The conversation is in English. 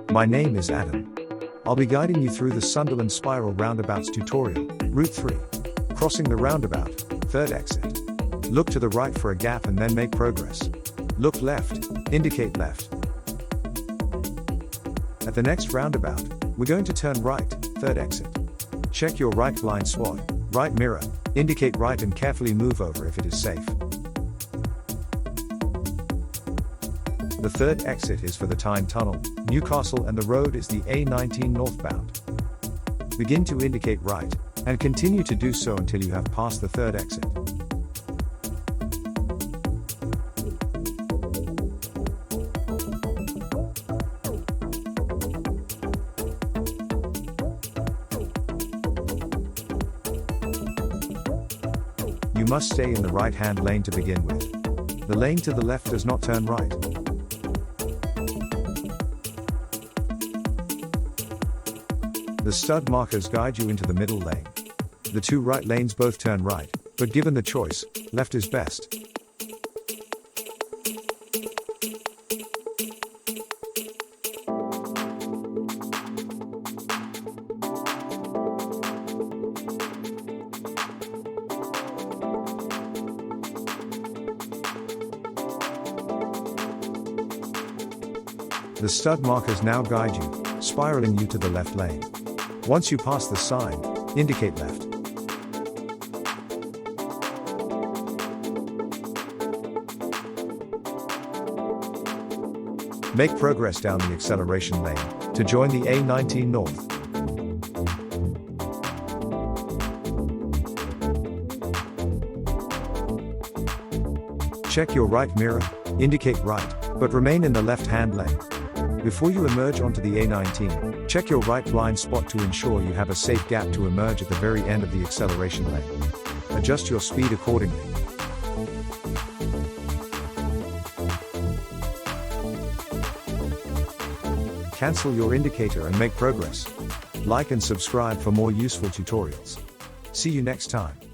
My name is Adam. I'll be guiding you through the Sunderland Spiral Roundabouts tutorial, Route 3. Crossing the roundabout, third exit. Look to the right for a gap and then make progress. Look left, indicate left. At the next roundabout, we're going to turn right, third exit. Check your right blind spot, right mirror, indicate right and carefully move over if it is safe. The third exit is for the Tyne Tunnel, Newcastle, and the road is the A19 northbound. Begin to indicate right, and continue to do so until you have passed the third exit. You must stay in the right-hand lane to begin with. The lane to the left does not turn right. The stud markers guide you into the middle lane. The two right lanes both turn right, but given the choice, left is best. The stud markers now guide you, spiraling you to the left lane. Once you pass the sign, indicate left. Make progress down the acceleration lane to join the A19 north. Check your right mirror, indicate right, but remain in the left-hand lane. Before you emerge onto the A19, check your right blind spot to ensure you have a safe gap to emerge at the very end of the acceleration lane. Adjust your speed accordingly. Cancel your indicator and make progress. Like and subscribe for more useful tutorials. See you next time.